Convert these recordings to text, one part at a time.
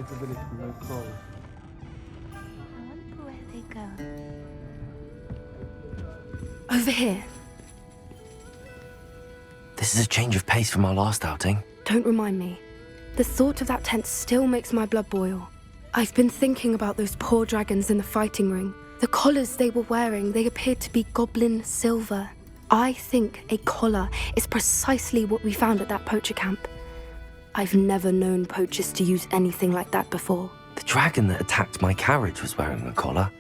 relatability, no story. I wonder where they go. Over here. This is a change of pace from our last outing. Don't remind me. The thought of that tent still makes my blood boil. I've been thinking about those poor dragons in the fighting ring. The collars they were wearing, they appeared to be goblin silver. I think a collar is precisely what we found at that poacher camp. I've never known poachers to use anything like that before. The dragon that attacked my carriage was wearing a collar,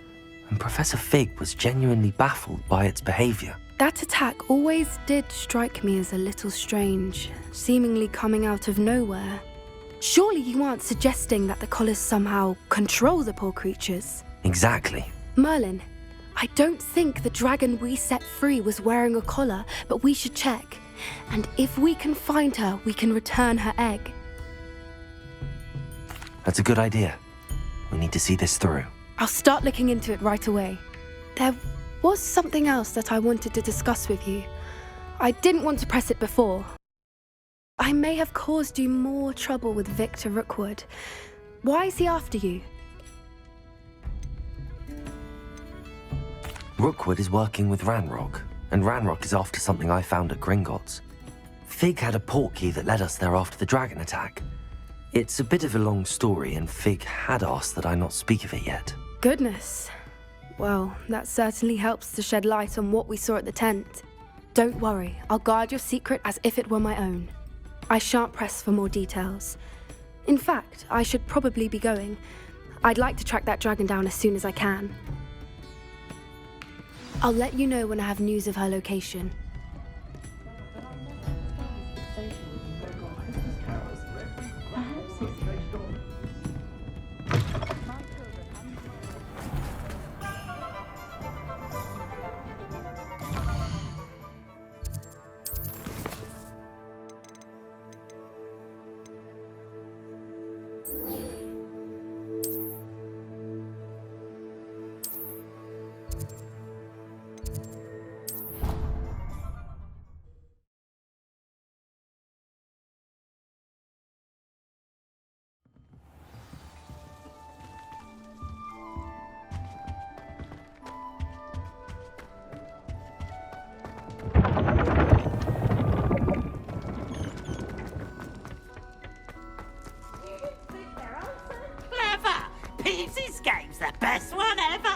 and Professor Fig was genuinely baffled by its behavior. That attack always did strike me as a little strange, seemingly coming out of nowhere. Surely you aren't suggesting that the collars somehow control the poor creatures? Exactly. Merlin, I don't think the dragon we set free was wearing a collar, but we should check. And if we can find her, we can return her egg. That's a good idea. We need to see this through. I'll start looking into it right away. There was something else that I wanted to discuss with you. I didn't want to press it before. I may have caused you more trouble with Victor Rookwood. Why is he after you? Rookwood is working with Ranrock, and Ranrock is after something I found at Gringotts. Fig had a portkey that led us there after the dragon attack. It's a bit of a long story, and Fig had asked that I not speak of it yet. Goodness. Well, that certainly helps to shed light on what we saw at the tent. Don't worry, I'll guard your secret as if it were my own. I shan't press for more details. In fact, I should probably be going. I'd like to track that dragon down as soon as I can. I'll let you know when I have news of her location. This game's the best one ever!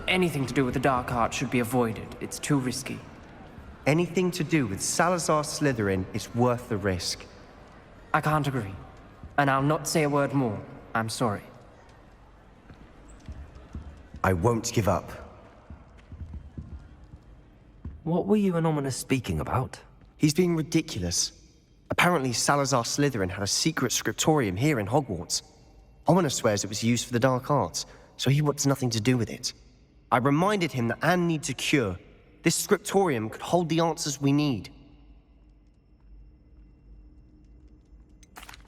Anything to do with the dark art should be avoided. It's too risky. Anything to do with Salazar Slytherin is worth the risk. I can't agree. And I'll not say a word more. I'm sorry. I won't give up. What were you and Ominous speaking about? He's being ridiculous. Apparently Salazar Slytherin had a secret scriptorium here in Hogwarts. Ominous swears it was used for the dark arts, so he wants nothing to do with it. I reminded him that Anne needs a cure. This scriptorium could hold the answers we need.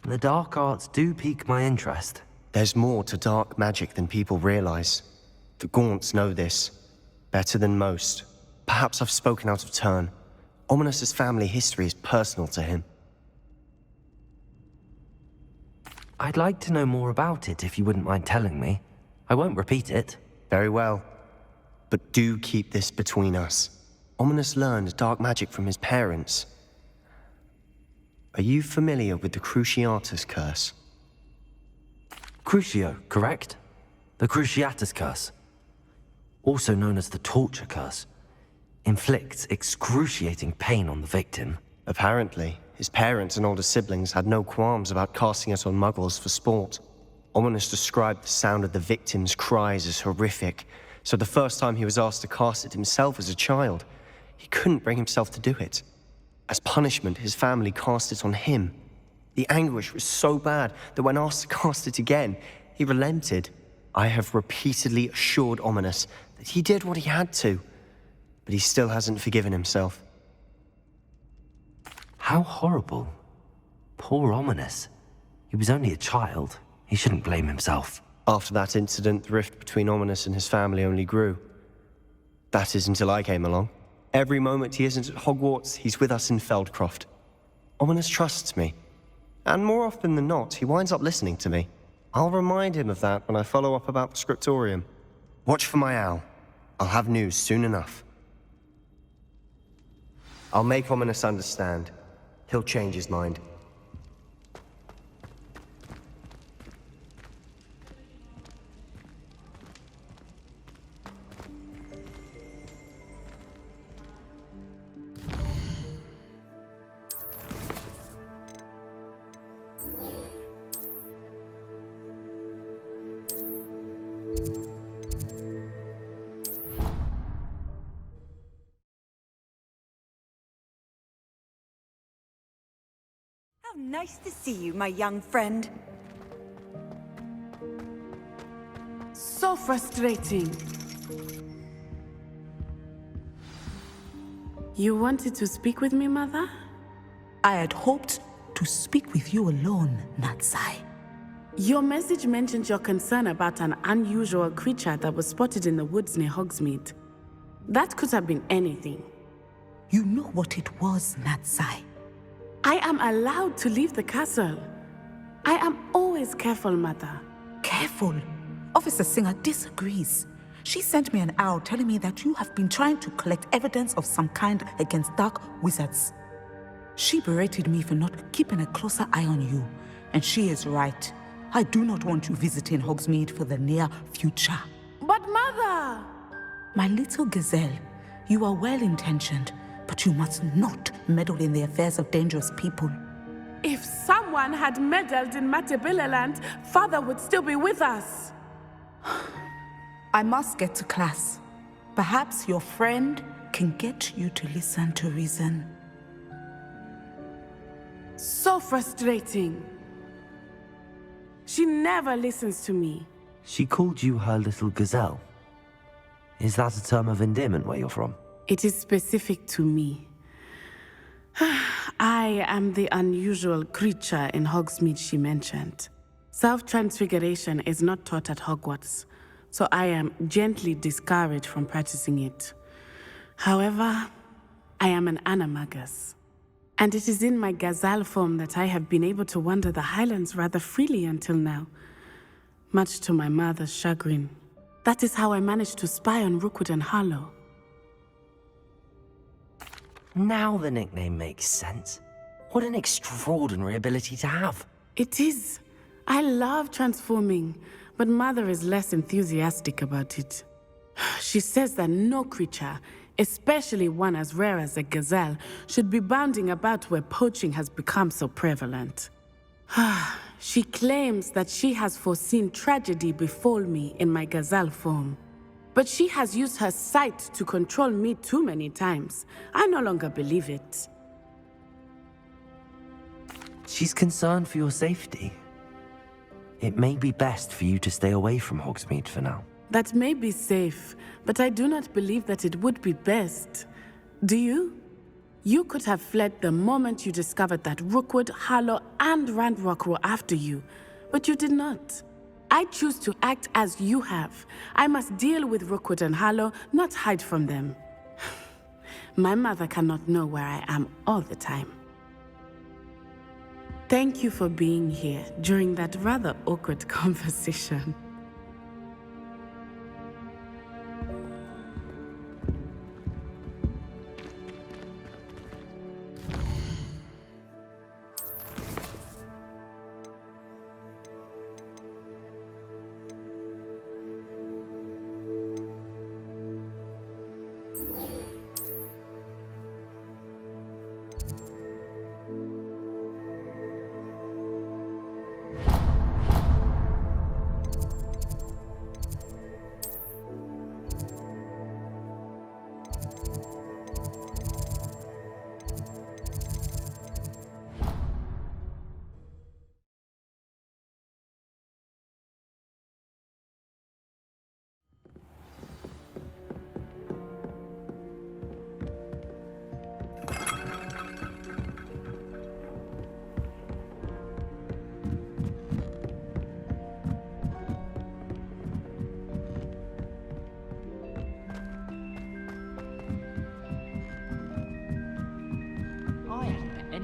The dark arts do pique my interest. There's more to dark magic than people realize. The Gaunts know this, better than most. Perhaps I've spoken out of turn. Ominous's family history is personal to him. I'd like to know more about it if you wouldn't mind telling me. I won't repeat it. Very well. But do keep this between us. Ominous learned dark magic from his parents. Are you familiar with the Cruciatus Curse? Crucio, correct? The Cruciatus Curse. Also known as the Torture Curse. Inflicts excruciating pain on the victim. Apparently, his parents and older siblings had no qualms about casting it on muggles for sport. Ominous described the sound of the victim's cries as horrific, So the first time he was asked to cast it himself as a child, he couldn't bring himself to do it. As punishment, his family cast it on him. The anguish was so bad that when asked to cast it again, he relented. I have repeatedly assured Ominous that he did what he had to, but he still hasn't forgiven himself. How horrible. Poor Ominous. He was only a child. He shouldn't blame himself. After that incident, the rift between Ominous and his family only grew. That is until I came along. Every moment he isn't at Hogwarts, he's with us in Feldcroft. Ominous trusts me. And more often than not, he winds up listening to me. I'll remind him of that when I follow up about the scriptorium. Watch for my owl. I'll have news soon enough. I'll make Ominous understand. He'll change his mind. How nice to see you, my young friend. So frustrating. You wanted to speak with me, Mother? I had hoped to speak with you alone, Natsai. Your message mentioned your concern about an unusual creature that was spotted in the woods near Hogsmeade. That could have been anything. You know what it was, Natsai. I am allowed to leave the castle. I am always careful, Mother. Careful. Officer Singer disagrees. She sent me an owl telling me that you have been trying to collect evidence of some kind against dark wizards. She berated me for not keeping a closer eye on you, and she is right. I do not want you visiting Hogsmeade for the near future. But Mother! My little gazelle, you are well-intentioned, but you must not meddle in the affairs of dangerous people. If someone had meddled in Matabeleland, Father would still be with us. I must get to class. Perhaps your friend can get you to listen to reason. So frustrating. She never listens to me. She called you her little gazelle. Is that a term of endearment where you're from? It is specific to me. I am the unusual creature in Hogsmeade she mentioned. Self-transfiguration is not taught at Hogwarts, so I am gently discouraged from practicing it. However, I am an animagus, and it is in my gazelle form that I have been able to wander the Highlands rather freely until now, much to my mother's chagrin. That is how I managed to spy on Rookwood and Harlow. Now the nickname makes sense. What an extraordinary ability to have. It is. I love transforming, but Mother is less enthusiastic about it. She says that no creature, especially one as rare as a gazelle, should be bounding about where poaching has become so prevalent. She claims that she has foreseen tragedy befall me in my gazelle form. But she has used her sight to control me too many times. I no longer believe it. She's concerned for your safety. It may be best for you to stay away from Hogsmeade for now. That may be safe, but I do not believe that it would be best. Do you? You could have fled the moment you discovered that Rookwood, Harlow, and Ranrock were after you, but you did not. I choose to act as you have. I must deal with Rookwood and Harlow, not hide from them. My mother cannot know where I am all the time. Thank you for being here during that rather awkward conversation.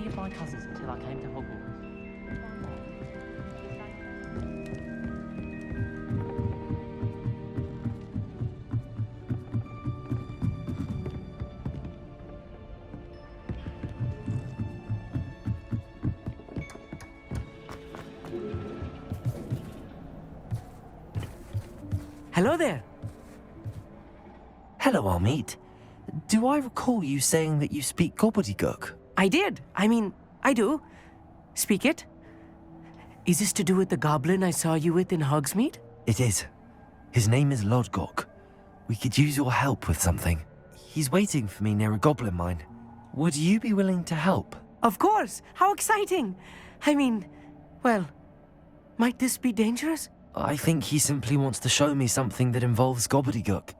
nearby cousins until I came to Hogwarts. Hello there. Hello, Amit. Do I recall you saying that you speak gobbledygook? I did. I do. Speak it. Is this to do with the goblin I saw you with in Hogsmeade? It is. His name is Lodgok. We could use your help with something. He's waiting for me near a goblin mine. Would you be willing to help? Of course. How exciting. Well, might this be dangerous? I think he simply wants to show me something that involves gobbledygook.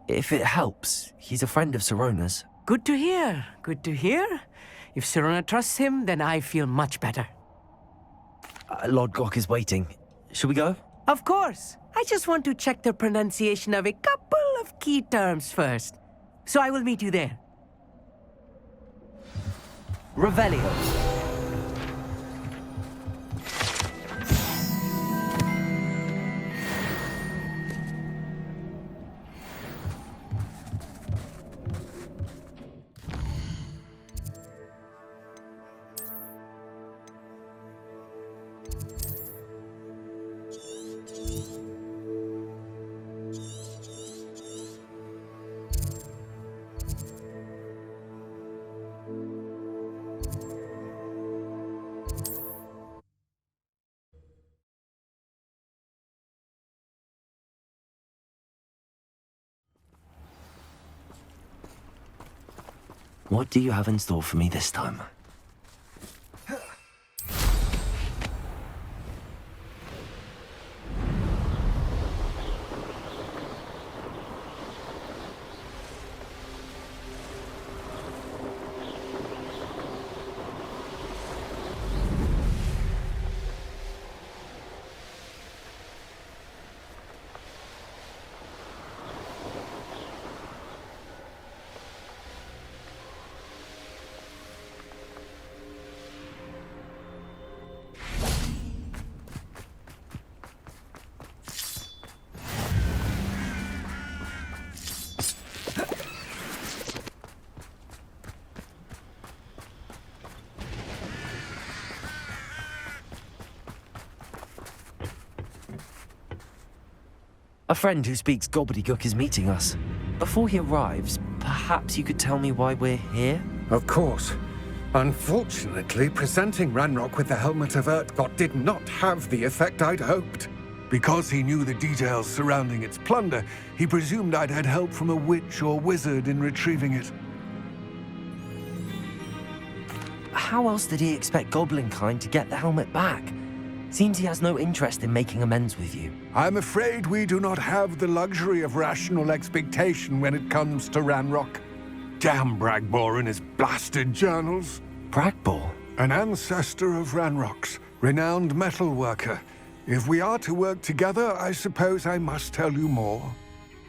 If it helps, he's a friend of Sirona's. Good to hear. Good to hear. If Sirona trusts him, then I feel much better. Lodgok is waiting. Shall we go? Of course. I just want to check the pronunciation of a couple of key terms first. So I will meet you there. Revelio. What do you have in store for me this time? A friend who speaks gobbledygook is meeting us. Before he arrives, perhaps you could tell me why we're here? Of course. Unfortunately, presenting Ranrock with the Helmet of Urtkot did not have the effect I'd hoped. Because he knew the details surrounding its plunder, he presumed I'd had help from a witch or wizard in retrieving it. How else did he expect Goblinkind to get the helmet back? Seems he has no interest in making amends with you. I'm afraid we do not have the luxury of rational expectation when it comes to Ranrock. Damn Bragbor and his blasted journals. Bragbor? An ancestor of Ranrock's, renowned metal worker. If we are to work together, I suppose I must tell you more.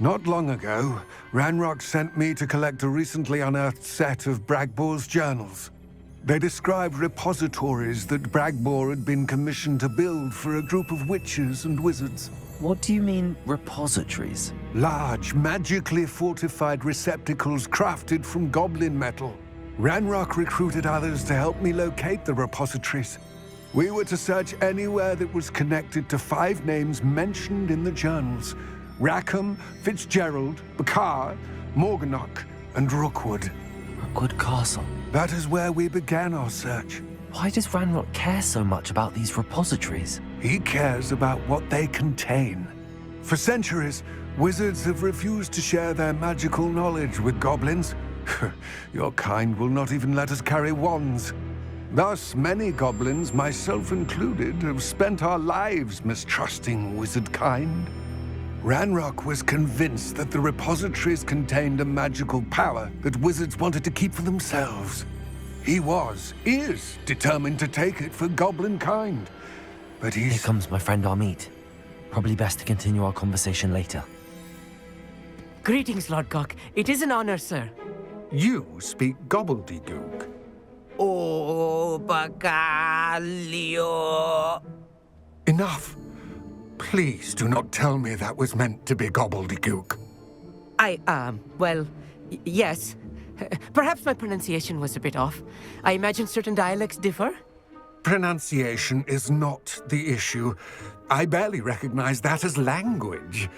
Not long ago, Ranrock sent me to collect a recently unearthed set of Bragbor's journals. They described repositories that Bragbor had been commissioned to build for a group of witches and wizards. What do you mean, repositories? Large, magically fortified receptacles crafted from goblin metal. Ranrock recruited others to help me locate the repositories. We were to search anywhere that was connected to 5 names mentioned in the journals: Rackham, Fitzgerald, Bakar, Morganach, and Rookwood. Rookwood Castle. That is where we began our search. Why does Ranrock care so much about these repositories? He cares about what they contain. For centuries, wizards have refused to share their magical knowledge with goblins. Your kind will not even let us carry wands. Thus, many goblins, myself included, have spent our lives mistrusting wizard kind. Ranrock was convinced that the repositories contained a magical power that wizards wanted to keep for themselves. He is determined to take it for goblin kind. But Here comes my friend Amit. Probably best to continue our conversation later. Greetings, Lord Gok. It is an honor, sir. You speak gobbledygook. Oh, Bacalio. Enough. Please do not tell me that was meant to be gobbledygook. Yes. Perhaps my pronunciation was a bit off. I imagine certain dialects differ. Pronunciation is not the issue. I barely recognize that as language.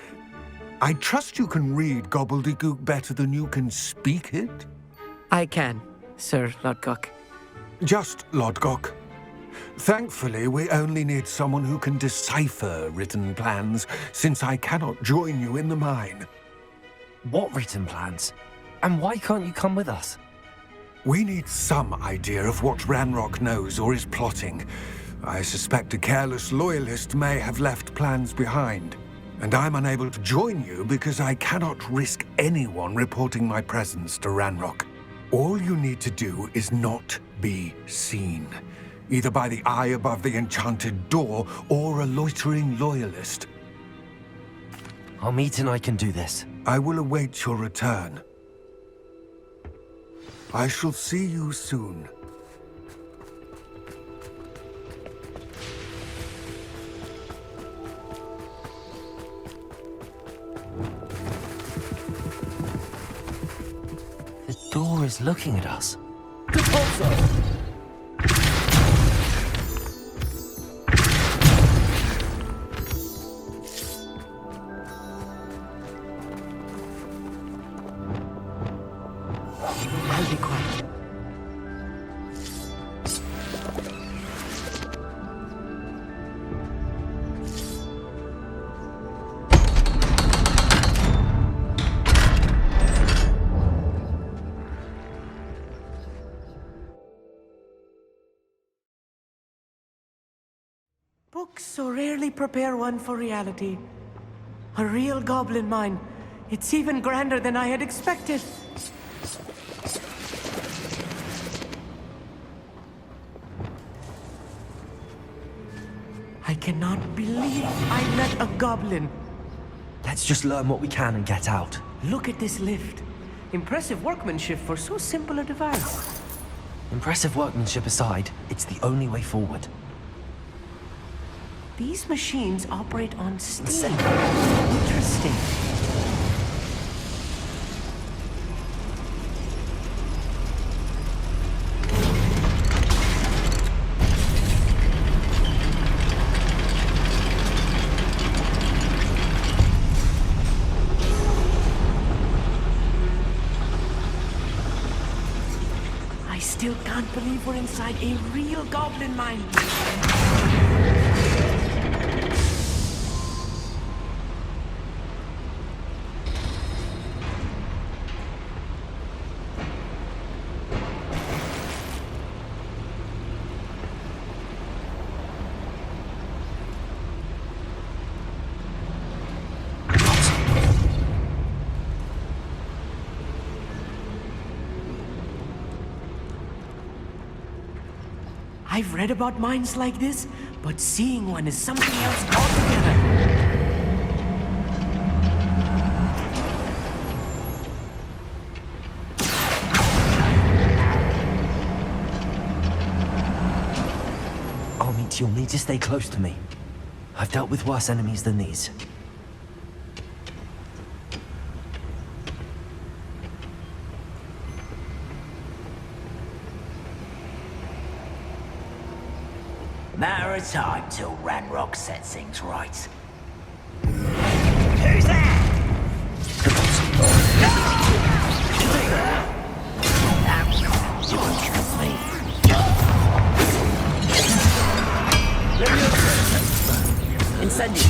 I trust you can read gobbledygook better than you can speak it? I can, Sir Lodgok. Just Lodgok. Thankfully, we only need someone who can decipher written plans, since I cannot join you in the mine. What written plans? And why can't you come with us? We need some idea of what Ranrock knows or is plotting. I suspect a careless loyalist may have left plans behind. And I'm unable to join you because I cannot risk anyone reporting my presence to Ranrock. All you need to do is not be seen, either by the eye above the enchanted door or a loitering loyalist. Amit and I can do this. I will await your return. I shall see you soon. The door is looking at us. I'll be quiet. Books so rarely prepare one for reality. A real goblin mine. It's even grander than I had expected. I cannot believe I met a goblin. Let's just learn what we can and get out. Look at this lift. Impressive workmanship for so simple a device. Impressive workmanship aside, it's the only way forward. These machines operate on steam. Interesting. I still can't believe we're inside a real goblin mine. I've read about mines like this, but seeing one is something else altogether. Amit, you'll need to stay close to me. I've dealt with worse enemies than these. Matter of time till Ranrock sets things right. Who's there? You won't trust me. Incendio.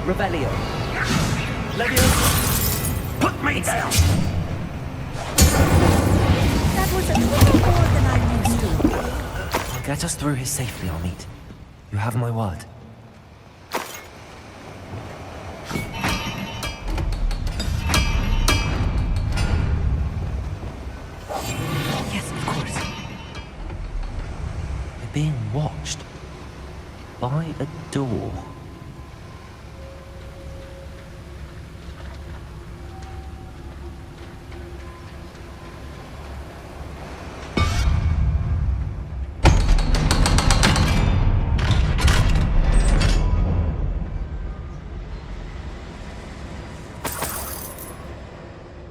Revelio. Leviosa. Put me down! That was a little more than I'm used to. I'll get us through here safely, Amit. You have my word. being watched by a door.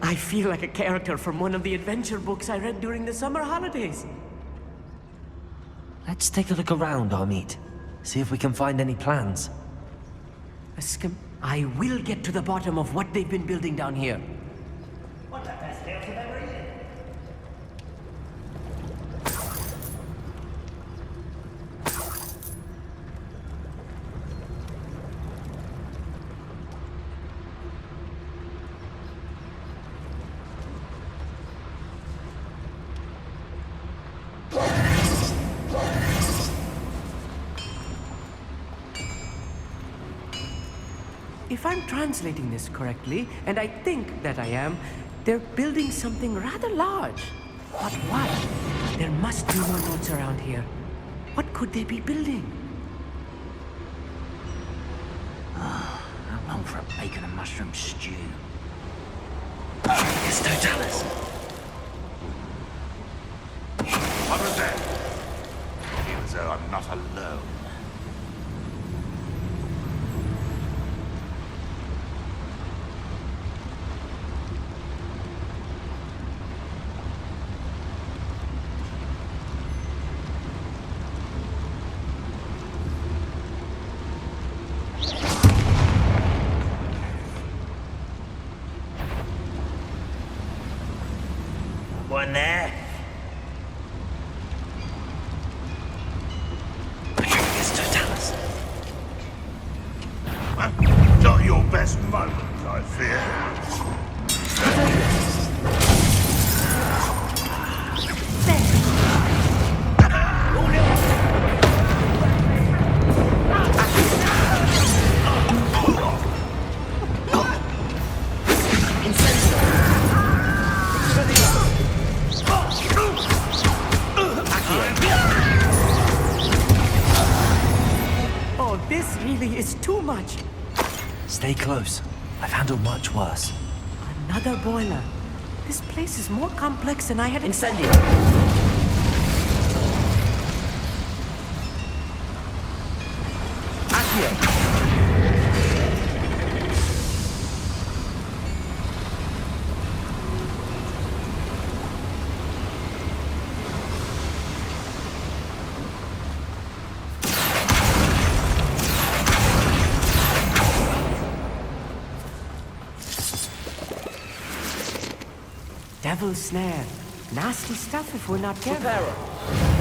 I feel like a character from one of the adventure books I read during the summer holidays. Let's take a look around, Amit. See if we can find any plans. I will get to the bottom of what they've been building down here. If I'm translating this correctly, and I think that I am, they're building something rather large. But what? There must be more notes around here. What could they be building? I'm on for a bacon and mushroom stew. It's Totalis. What was that? I feel as though I'm not alone. One there. It's Totalis. Not your best moment, I fear. Oh, this really is too much. Stay close. I've handled much worse. Another boiler. This place is more complex than I had intended. Devil's snare. Nasty stuff if we're not careful.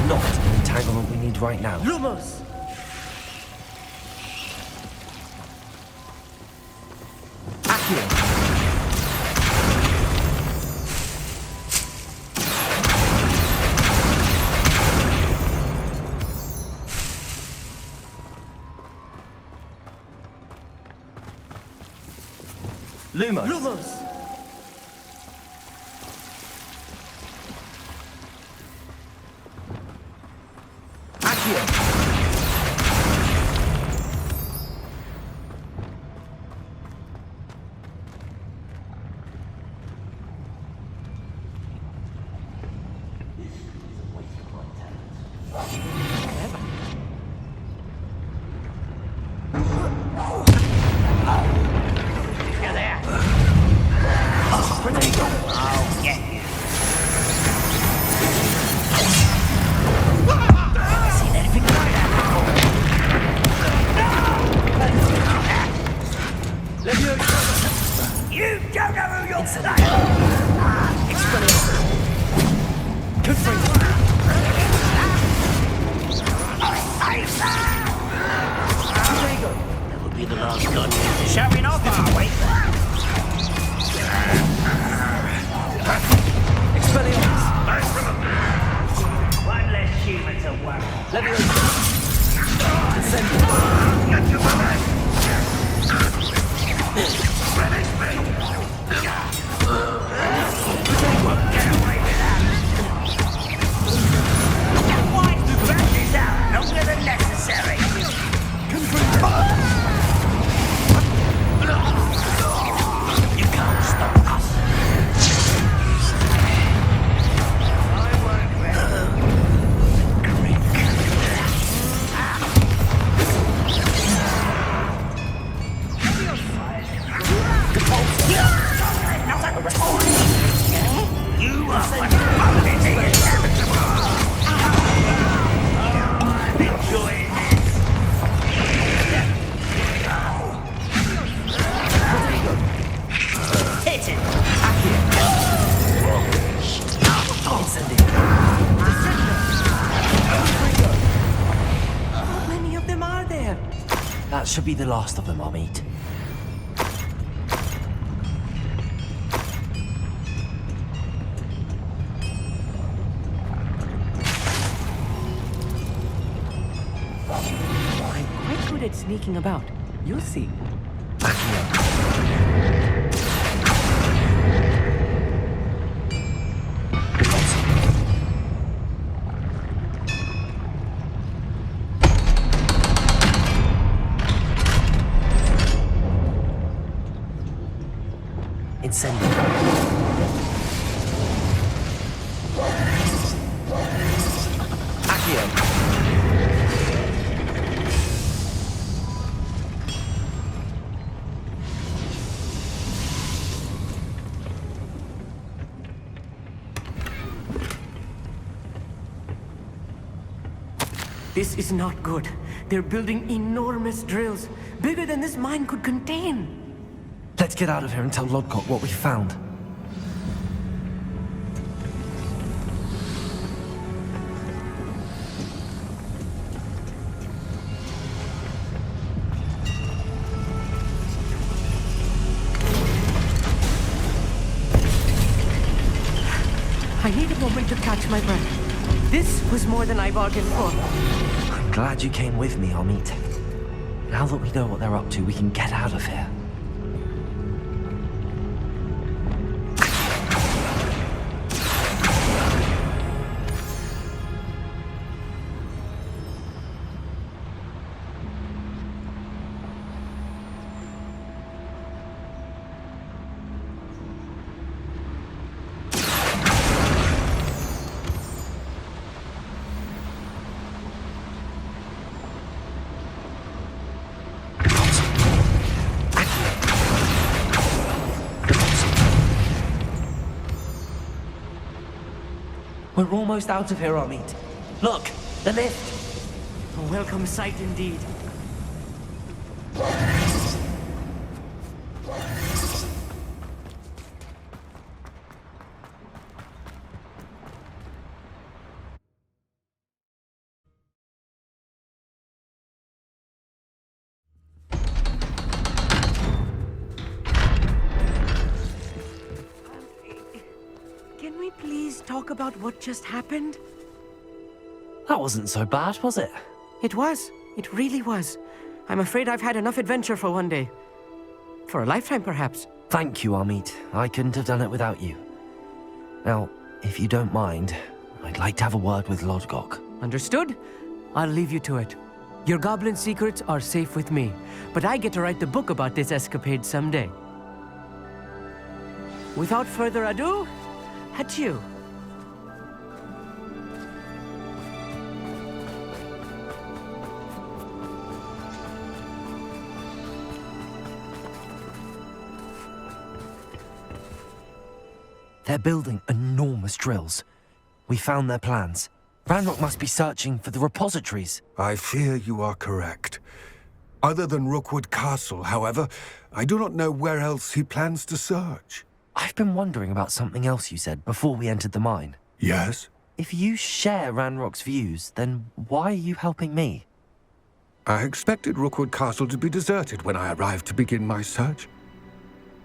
Not the entanglement we need right now. Lumos! Lumos. Lumos! You don't know who you're That would be the last god showing off our way. One less human to worry. Get away with that! Why? Check this out! That should be the last of them, Amit. I'm quite good at sneaking about. You'll see. Incendio. Accio. This is not good. They're building enormous drills, bigger than this mine could contain. Let's get out of here and tell Lodgok what we found. I need a moment to catch my breath. This was more than I bargained for. I'm glad you came with me, Amit. Now that we know what they're up to, we can get out of here. We're almost out of here, Amit. Look, the lift. A welcome sight indeed. Can we please talk about what just happened? That wasn't so bad, was it? It was. It really was. I'm afraid I've had enough adventure for one day. For a lifetime, perhaps. Thank you, Amit. I couldn't have done it without you. Now, if you don't mind, I'd like to have a word with Lodgok. Understood? I'll leave you to it. Your goblin secrets are safe with me, but I get to write the book about this escapade someday. Without further ado, adieu. They're building enormous drills. We found their plans. Ranrock must be searching for the repositories. I fear you are correct. Other than Rookwood Castle, however, I do not know where else he plans to search. I've been wondering about something else you said before we entered the mine. Yes? If you share Ranrock's views, then why are you helping me? I expected Rookwood Castle to be deserted when I arrived to begin my search.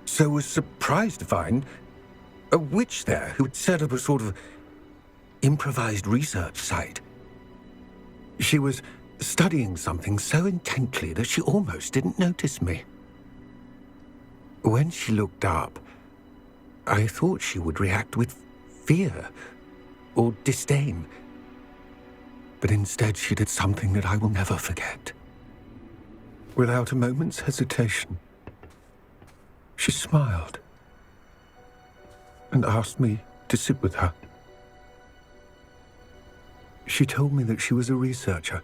So was surprised to find a witch there who had set up a sort of improvised research site. She was studying something so intently that she almost didn't notice me. When she looked up, I thought she would react with fear or disdain. But instead she did something that I will never forget. Without a moment's hesitation, she smiled and asked me to sit with her. She told me that she was a researcher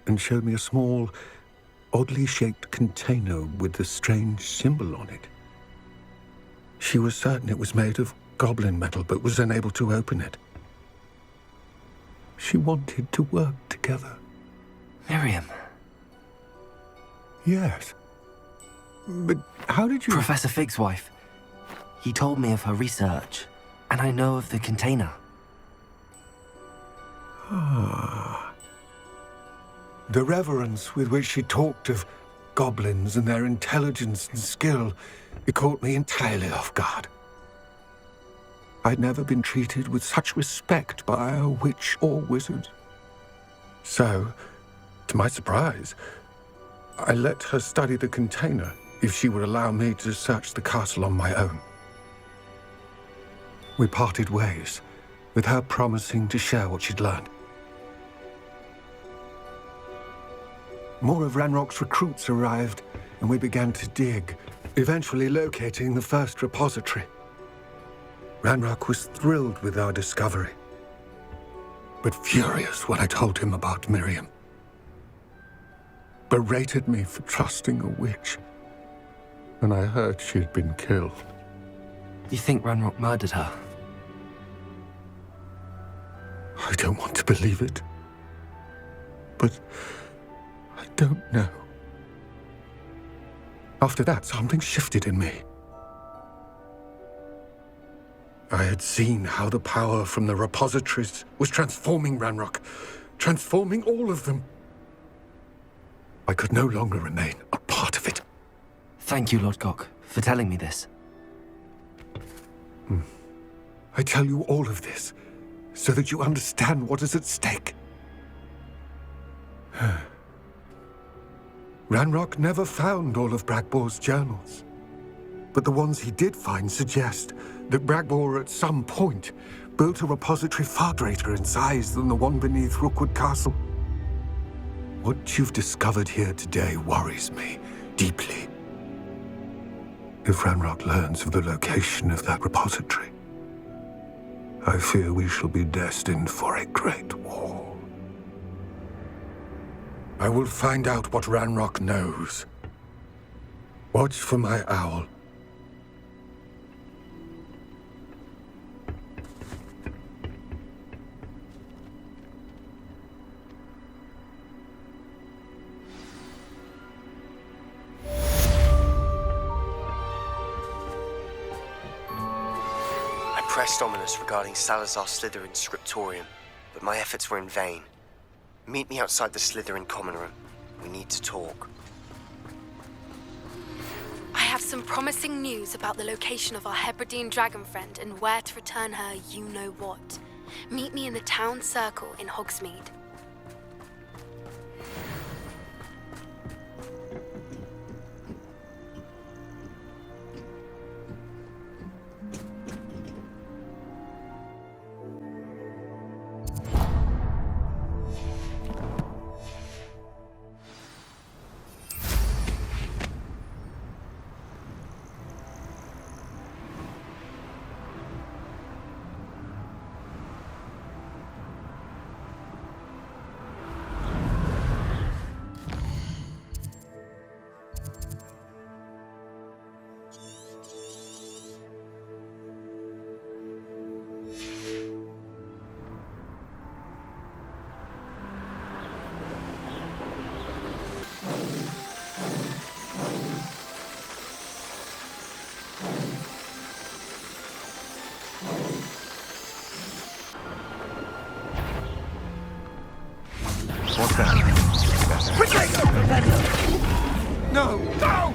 and showed me a small, oddly shaped container with a strange symbol on it. She was certain it was made of goblin metal, but was unable to open it. She wanted to work together. Miriam. Yes. But how did you... Professor Fig's wife. He told me of her research, and I know of the container. Ah. The reverence with which she talked of goblins and their intelligence and skill, it caught me entirely off guard. I'd never been treated with such respect by a witch or wizard. So, to my surprise, I let her study the container if she would allow me to search the castle on my own. We parted ways, with her promising to share what she'd learned. More of Ranrock's recruits arrived, and we began to dig, eventually locating the first repository. Ranrock was thrilled with our discovery, but furious when I told him about Miriam. Berated me for trusting a witch, and I heard she'd been killed. You think Ranrock murdered her? I don't want to believe it, but I don't know. After that, something shifted in me. I had seen how the power from the repositories was transforming Ranrock, transforming all of them. I could no longer remain a part of it. Thank you, Lord Gok, for telling me this. I tell you all of this so that you understand what is at stake. Ranrock never found all of Bragbor's journals, but the ones he did find suggest that Bragbor at some point built a repository far greater in size than the one beneath Rookwood Castle. What you've discovered here today worries me deeply. If Ranrock learns of the location of that repository, I fear we shall be destined for a great war. I will find out what Ranrock knows. Watch for my owl. I pressed Ominous regarding Salazar Slytherin's scriptorium, but my efforts were in vain. Meet me outside the Slytherin common room. We need to talk. I have some promising news about the location of our Hebridean dragon friend and where to return her you-know-what. Meet me in the town circle in Hogsmeade. What's that? No! No!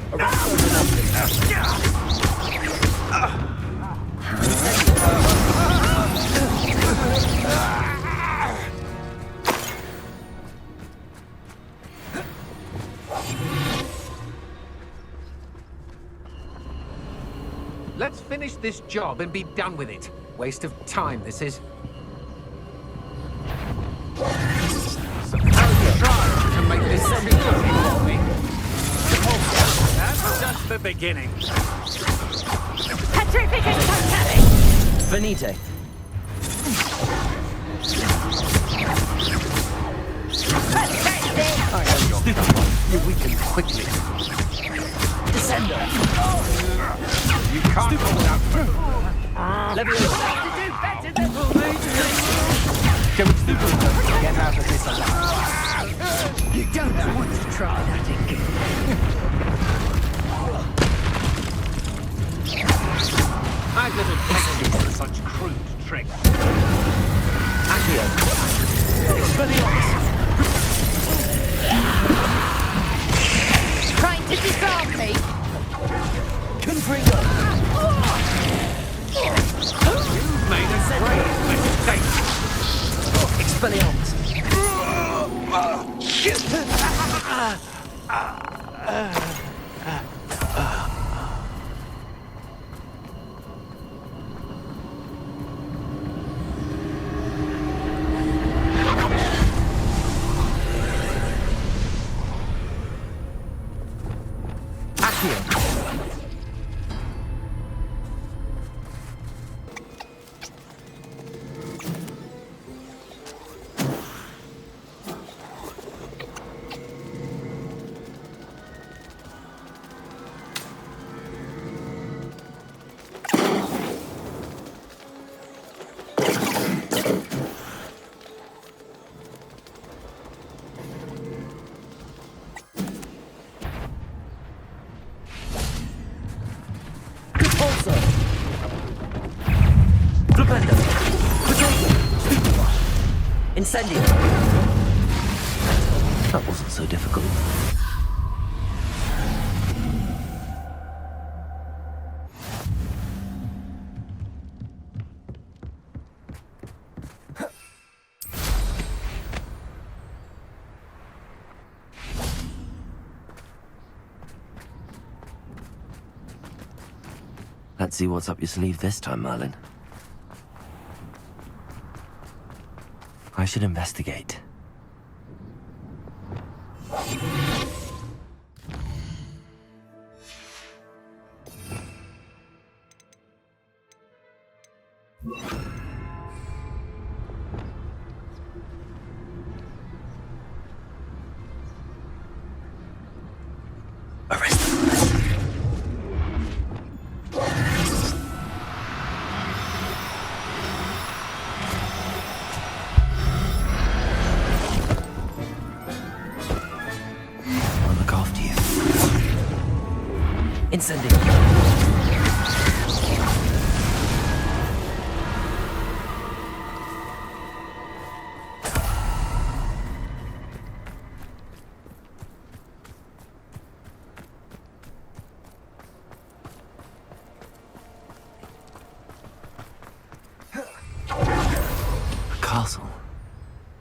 Let's finish this job and be done with it. Waste of time, this is. Suppose you try to make this easy for me. That's just the beginning. Venite. You weaken quickly. Descendo. You can't hold out. Get out of this alive. You don't want to try that again. I've never tested you for such crude tricks. Try Expelliarmus! Incendio! That wasn't so difficult. Let's see what's up your sleeve this time, Merlin. I should investigate. Castle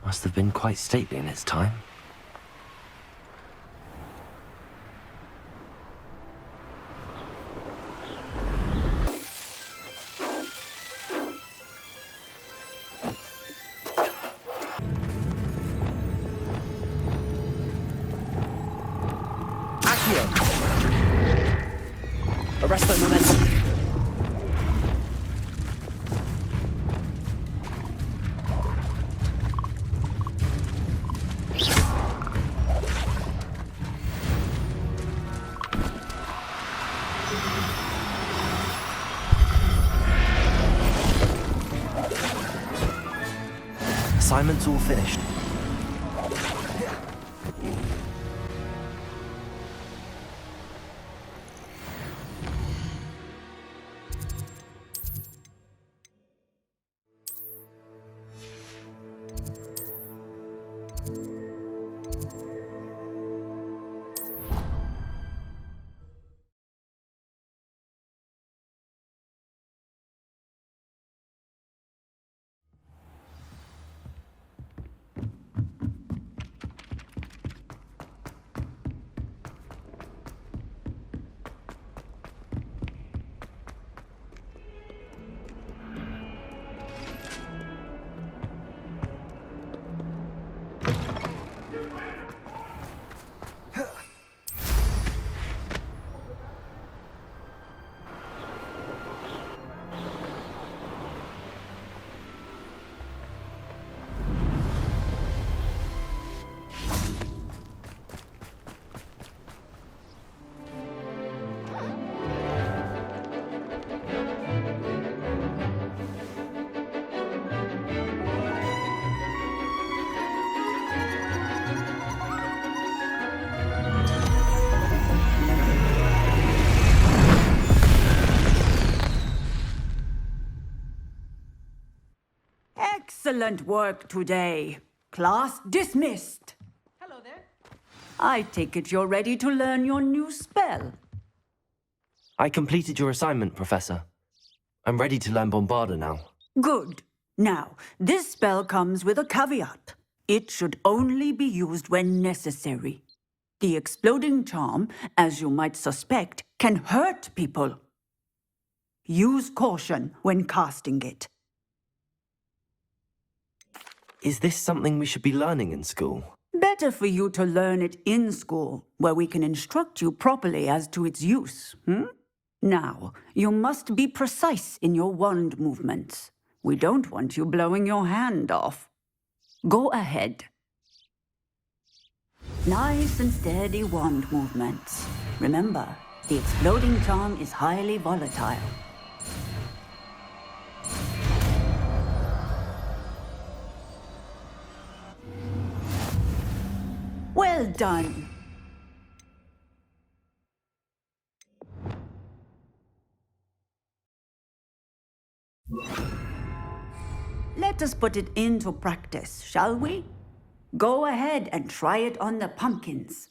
must have been quite stately in its time. Arrest the momentum. Assignment's all finished. Excellent work today. Class dismissed. Hello there. I take it you're ready to learn your new spell. I completed your assignment, Professor. I'm ready to learn Bombarda now. Good. Now, this spell comes with a caveat. It should only be used when necessary. The exploding charm, as you might suspect, can hurt people. Use caution when casting it. Is this something we should be learning in school? Better for you to learn it in school, where we can instruct you properly as to its use. Now, you must be precise in your wand movements. We don't want you blowing your hand off. Go ahead. Nice and steady wand movements. Remember, the exploding charm is highly volatile. Well done. Let us put it into practice, shall we? Go ahead and try it on the pumpkins.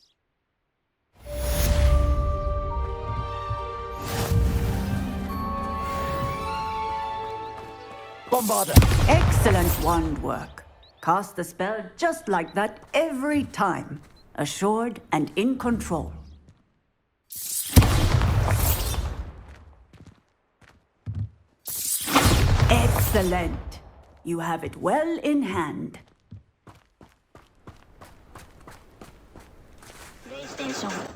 Bombarder! Excellent wand work. Cast the spell just like that every time. Assured and in control. Excellent. You have it well in hand. PlayStation